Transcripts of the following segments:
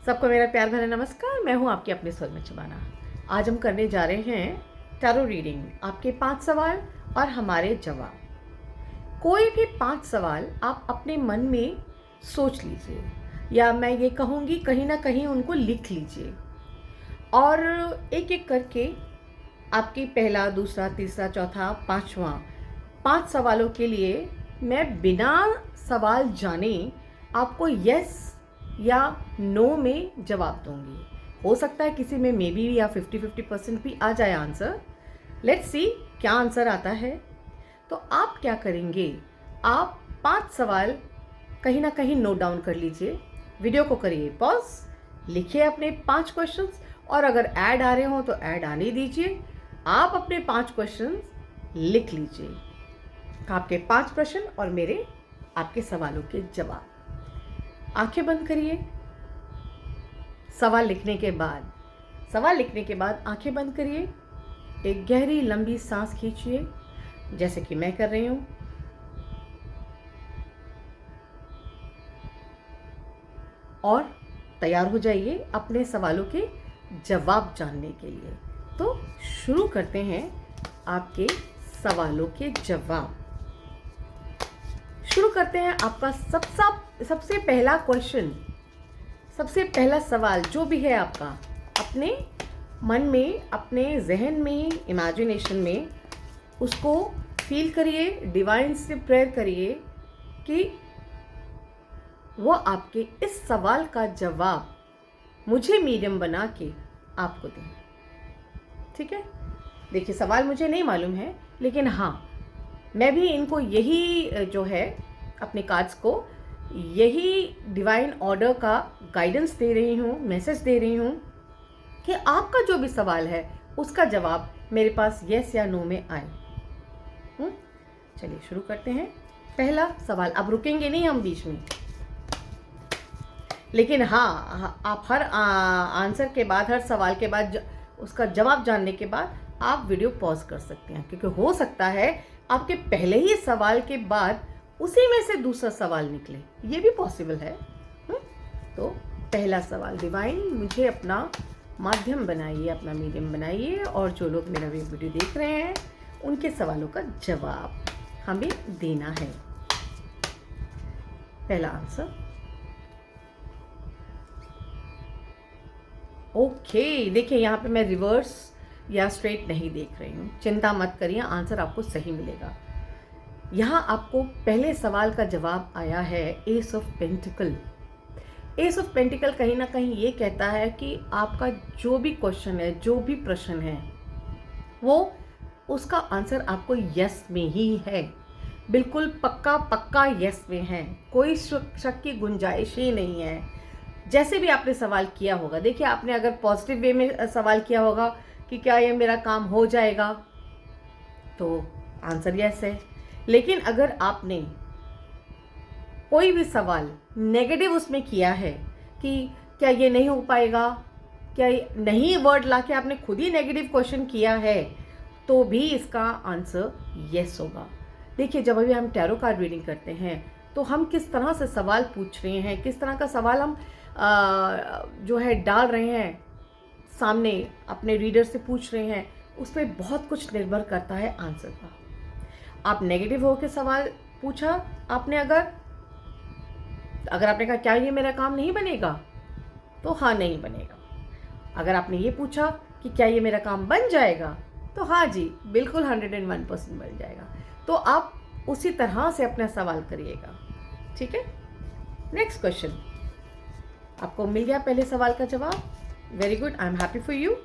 सबको मेरा प्यार भरा नमस्कार। मैं हूं आपकी अपने स्वर में चबाना। आज हम करने जा रहे हैं टैरो रीडिंग, आपके 5 सवाल और हमारे जवाब। कोई भी 5 सवाल आप अपने मन में सोच लीजिए, या मैं ये कहूँगी कहीं ना कहीं उनको लिख लीजिए, और एक एक करके आपकी पहला, दूसरा, तीसरा, चौथा, पाँचवा 5 सवालों के लिए मैं बिना सवाल जाने आपको यस या नो में जवाब दूंगी। हो सकता है किसी में मे बी या 50-50% भी आ जाए आंसर। लेट्स सी क्या आंसर आता है। तो आप क्या करेंगे, आप 5 सवाल कहीं ना कहीं नोट डाउन कर लीजिए, वीडियो को करिए पॉज, लिखिए अपने 5 क्वेश्चंस, और अगर ऐड आ रहे हो तो ऐड आने दीजिए। आप अपने 5 क्वेश्चंस लिख लीजिए, आपके 5 प्रश्न और मेरे आपके सवालों के जवाब। आंखें बंद करिए। सवाल लिखने के बाद आंखें बंद करिए। एक गहरी लंबी सांस खींचिए, जैसे कि मैं कर रही हूं, और तैयार हो जाइए अपने सवालों के जवाब जानने के लिए। तो शुरू करते हैं आपके सवालों के जवाब। शुरू करते हैं आपका सबसे पहला क्वेश्चन, सबसे पहला सवाल जो भी है आपका, अपने मन में, अपने जहन में, इमेजिनेशन में उसको फील करिए, डिवाइन से प्रेयर करिए कि वो आपके इस सवाल का जवाब मुझे मीडियम बना के आपको दें। ठीक है, देखिए सवाल मुझे नहीं मालूम है, लेकिन हाँ, मैं भी इनको यही जो है अपने कार्ड्स को यही डिवाइन ऑर्डर का गाइडेंस दे रही हूँ, मैसेज दे रही हूँ कि आपका जो भी सवाल है उसका जवाब मेरे पास यस या नो में आए। चलिए शुरू करते हैं। पहला सवाल, अब रुकेंगे नहीं हम बीच में, लेकिन हाँ, आप हर आंसर के बाद, हर सवाल के बाद, उसका जवाब जानने के बाद आप वीडियो पॉज कर सकते हैं, क्योंकि हो सकता है आपके पहले ही सवाल के बाद उसी में से दूसरा सवाल निकले, ये भी पॉसिबल है। तो पहला सवाल, डिवाइन मुझे अपना माध्यम बनाइए, अपना मीडियम बनाइए, और जो लोग मेरा वीडियो देख रहे हैं उनके सवालों का जवाब हमें देना है। पहला आंसर ओके। देखिए यहाँ पे मैं रिवर्स या स्ट्रेट नहीं देख रही हूँ, चिंता मत करिए, आंसर आपको सही मिलेगा। यहाँ आपको पहले सवाल का जवाब आया है S of pentacle. S of pentacle कहीं ना कहीं ये कहता है कि आपका जो भी क्वेश्चन है, जो भी प्रश्न है, वो उसका आंसर आपको यस में ही है, बिल्कुल पक्का पक्का यस में है, कोई शक की गुंजाइश ही नहीं है। जैसे भी आपने सवाल किया होगा, देखिए आपने अगर पॉजिटिव वे में सवाल किया होगा कि क्या ये मेरा काम हो जाएगा, तो आंसर यस है। लेकिन अगर आपने कोई भी सवाल नेगेटिव उसमें किया है कि क्या ये नहीं हो पाएगा, क्या नहीं वर्ड लाके आपने खुद ही नेगेटिव क्वेश्चन किया है, तो भी इसका आंसर यस होगा। देखिए जब अभी हम टैरो कार्ड रीडिंग करते हैं तो हम किस तरह से सवाल पूछ रहे हैं, किस तरह का सवाल हम जो है डाल रहे हैं सामने, अपने रीडर से पूछ रहे हैं, उस पर बहुत कुछ निर्भर करता है आंसर का। आप नेगेटिव होकर सवाल पूछा आपने, अगर आपने कहा क्या ये मेरा काम नहीं बनेगा, तो हाँ नहीं बनेगा। अगर आपने ये पूछा कि क्या ये मेरा काम बन जाएगा, तो हाँ जी बिल्कुल 101% बन जाएगा। तो आप उसी तरह से अपना सवाल करिएगा। ठीक है, नेक्स्ट क्वेश्चन आपको मिल गया पहले सवाल का जवाब। Very good, I am happy for you.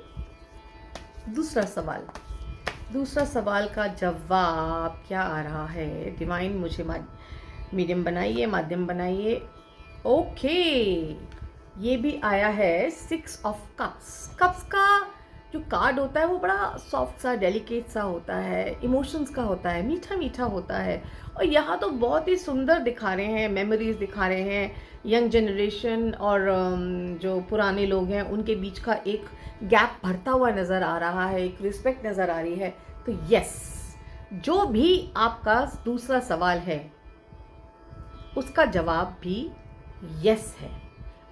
दूसरा सवाल का जवाब क्या आ रहा है, डिवाइन मुझे मीडियम बनाइए, माध्यम बनाइए। ओके, ये भी आया है 6 ऑफ कप्स। कप्स का जो कार्ड होता है वो बड़ा सॉफ्ट सा, डेलिकेट सा होता है, इमोशंस का होता है, मीठा मीठा होता है, और यहाँ तो बहुत ही सुंदर दिखा रहे हैं, मेमोरीज दिखा रहे हैं, यंग जनरेशन और जो पुराने लोग हैं उनके बीच का एक गैप भरता हुआ नज़र आ रहा है, एक रिस्पेक्ट नज़र आ रही है। तो यस, जो भी आपका दूसरा सवाल है उसका जवाब भी यस है।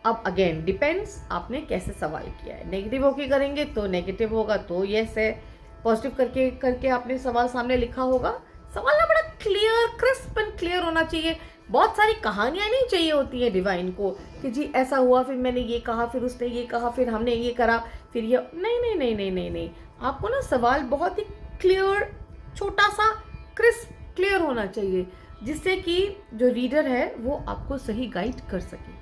अब अगेन डिपेंड्स आपने कैसे सवाल किया है। नेगेटिव होके करेंगे तो नेगेटिव होगा, तो यस है। पॉजिटिव करके करके आपने सवाल सामने लिखा होगा। सवाल ना बड़ा क्लियर, क्रिस्प एंड क्लियर होना चाहिए। बहुत सारी कहानियां नहीं चाहिए होती है डिवाइन को कि जी ऐसा हुआ, फिर मैंने ये कहा, फिर उसने ये कहा, फिर हमने ये करा, फिर ये नहीं नहीं नहीं नहीं नहीं नहीं। आपको ना सवाल बहुत ही क्लियर, छोटा सा क्रिस्प क्लियर होना चाहिए, जिससे कि जो रीडर है वो आपको सही गाइड कर सके।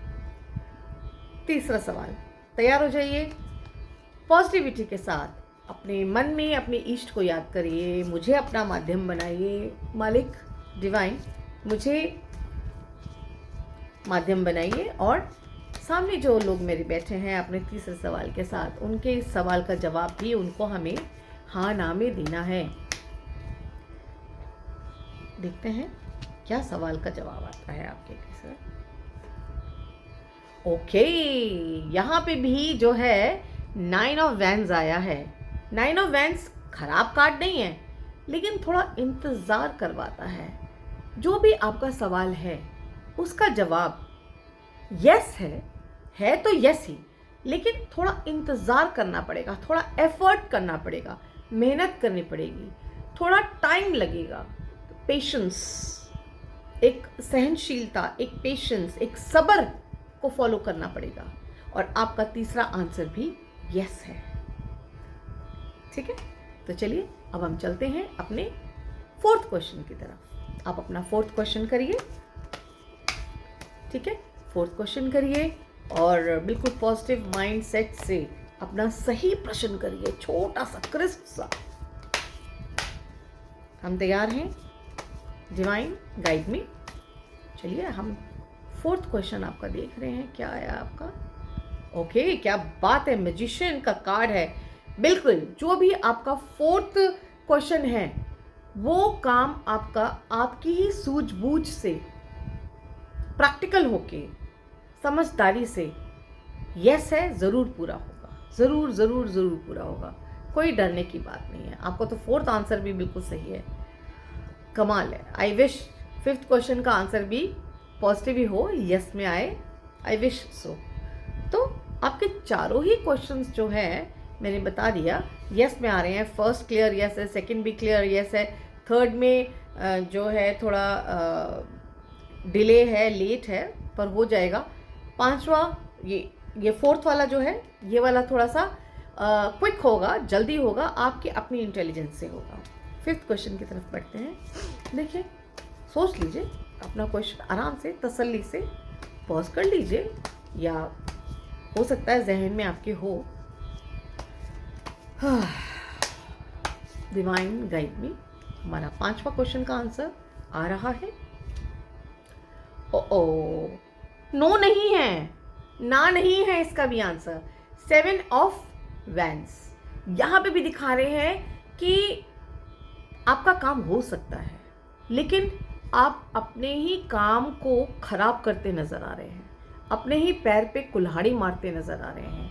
तीसरा सवाल, तैयार हो जाइए। पॉजिटिविटी के साथ अपने मन में अपने इष्ट को याद करिए, मुझे अपना माध्यम बनाइए। मालिक डिवाइन मुझे माध्यम बनाइए, और सामने जो लोग मेरे बैठे हैं अपने तीसरे सवाल के साथ, उनके इस सवाल का जवाब भी उनको हमें हाँ ना में देना है। देखते हैं क्या सवाल का जवाब आता है आपके तीसरे। ओके, यहाँ पे भी जो है 9 ऑफ वैंड्स आया है। 9 ऑफ वैंड्स खराब कार्ड नहीं है, लेकिन थोड़ा इंतज़ार करवाता है। जो भी आपका सवाल है उसका जवाब यस है तो यस ही, लेकिन थोड़ा इंतज़ार करना पड़ेगा, थोड़ा एफर्ट करना पड़ेगा, मेहनत करनी पड़ेगी, थोड़ा टाइम लगेगा। पेशेंस, एक सहनशीलता, एक पेशेंस, एक सब्र को फॉलो करना पड़ेगा। और आपका तीसरा आंसर भी यस है। ठीक है, तो चलिए अब हम चलते हैं अपने फोर्थ क्वेश्चन की तरफ। आप अपना फोर्थ क्वेश्चन करिए। ठीक है, फोर्थ क्वेश्चन करिए और बिल्कुल पॉजिटिव माइंड सेट से अपना सही प्रश्न करिए, छोटा सा क्रिस्प सा। हम तैयार हैं? डिवाइन गाइड में चलिए, हम फोर्थ क्वेश्चन आपका देख रहे हैं। क्या आया आपका? ओके, क्या बात है, मैजिशियन का कार्ड है। बिल्कुल, जो भी आपका फोर्थ क्वेश्चन है वो काम आपका आपकी ही सूझबूझ से, प्रैक्टिकल होके, समझदारी से यस है, ज़रूर पूरा होगा, ज़रूर ज़रूर ज़रूर पूरा होगा। कोई डरने की बात नहीं है। आपको तो फोर्थ आंसर भी बिल्कुल सही है, कमाल है। आई विश फिफ्थ क्वेश्चन का आंसर भी पॉजिटिव ही हो, यस में आए, आई विश सो। तो आपके चारों ही क्वेश्चंस जो है मैंने बता दिया, यस में आ रहे हैं। फर्स्ट क्लियर यस है, सेकंड भी क्लियर यस है, थर्ड में जो है थोड़ा डिले है, लेट है, पर हो जाएगा। पांचवा ये फोर्थ वाला जो है, ये वाला थोड़ा सा क्विक होगा, जल्दी होगा, आपकी अपनी इंटेलिजेंस से होगा। फिफ्थ क्वेश्चन की तरफ बढ़ते हैं। देखिए, सोच लीजिए अपना क्वेश्चन, आराम से तसल्ली से पॉज कर लीजिए, या हो सकता है जहन में आपके हो। डिवाइन गाइड में हमारा पांचवा क्वेश्चन का आंसर आ रहा है। ओ नो नहीं है, ना नहीं है, इसका भी आंसर 7 ऑफ वैंड्स। यहाँ पे भी दिखा रहे हैं कि आपका काम हो सकता है, लेकिन आप अपने ही काम को खराब करते नजर आ रहे हैं, अपने ही पैर पे कुल्हाड़ी मारते नजर आ रहे हैं।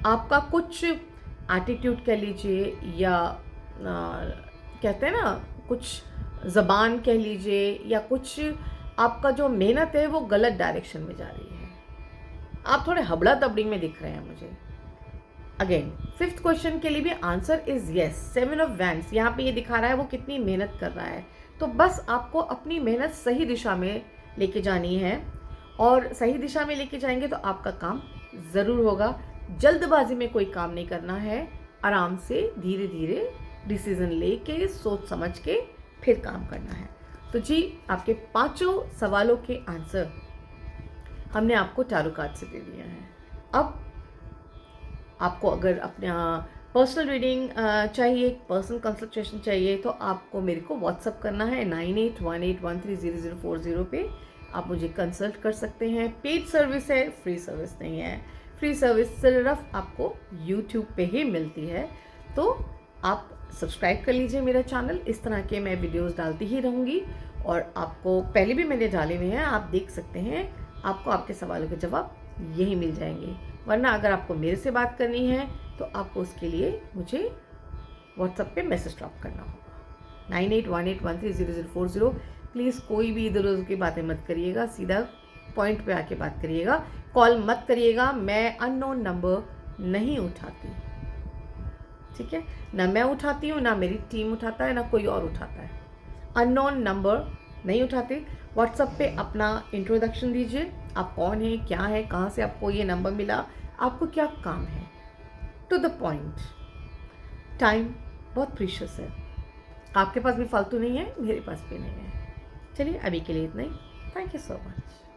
आपका कुछ एटीट्यूड कह लीजिए, या कहते हैं ना कुछ ज़बान कह लीजिए, या कुछ आपका जो मेहनत है वो गलत डायरेक्शन में जा रही है। आप थोड़े हबड़ा तबड़ी में दिख रहे हैं मुझे। अगेन फिफ्थ क्वेश्चन के लिए भी answer is yes, 7 of wands. यहाँ पे ये दिखा रहा है वो कितनी मेहनत कर रहा है। तो बस आपको अपनी मेहनत सही दिशा में लेके जानी है, और सही दिशा में लेके जाएंगे तो आपका काम ज़रूर होगा। जल्दबाजी में कोई काम नहीं करना है, आराम से धीरे धीरे डिसीजन लेके, सोच समझ के फिर काम करना है। तो जी, आपके पांचों सवालों के आंसर हमने आपको टैरो कार्ड से दे दिया है। अब आपको अगर अपना पर्सनल रीडिंग चाहिए, पर्सनल कंसल्टेशन चाहिए, तो आपको मेरे को व्हाट्सअप करना है 9818130040 पे। आप मुझे कंसल्ट कर सकते हैं। पेड सर्विस है, फ्री सर्विस नहीं है। फ्री सर्विस सिर्फ आपको यूट्यूब पे ही मिलती है। तो आप सब्सक्राइब कर लीजिए मेरा चैनल, इस तरह के मैं वीडियोस डालती ही रहूँगी, और आपको पहले भी मैंने डाले हुए हैं, आप देख सकते हैं। आपको आपके सवालों के जवाब यही मिल जाएंगे। वरना अगर आपको मेरे से बात करनी है तो आपको उसके लिए मुझे व्हाट्सएप पे मैसेज ड्रॉप करना होगा 9818130040। प्लीज़ कोई भी इधर उधर की बातें मत करिएगा, सीधा पॉइंट पे आके बात करिएगा। कॉल मत करिएगा, मैं अननोन नंबर नहीं उठाती, ठीक है? ना मैं उठाती हूँ, ना मेरी टीम उठाता है, ना कोई और उठाता है। अननोन नंबर नहीं उठाते। व्हाट्सएप पे अपना इंट्रोडक्शन दीजिए, आप कौन हैं, क्या है, कहाँ से आपको ये नंबर मिला, आपको क्या काम है, टू द पॉइंट। टाइम बहुत प्रीशियस है, आपके पास भी फालतू नहीं है, मेरे पास भी नहीं है। चलिए अभी के लिए इतना ही। Thank you so much.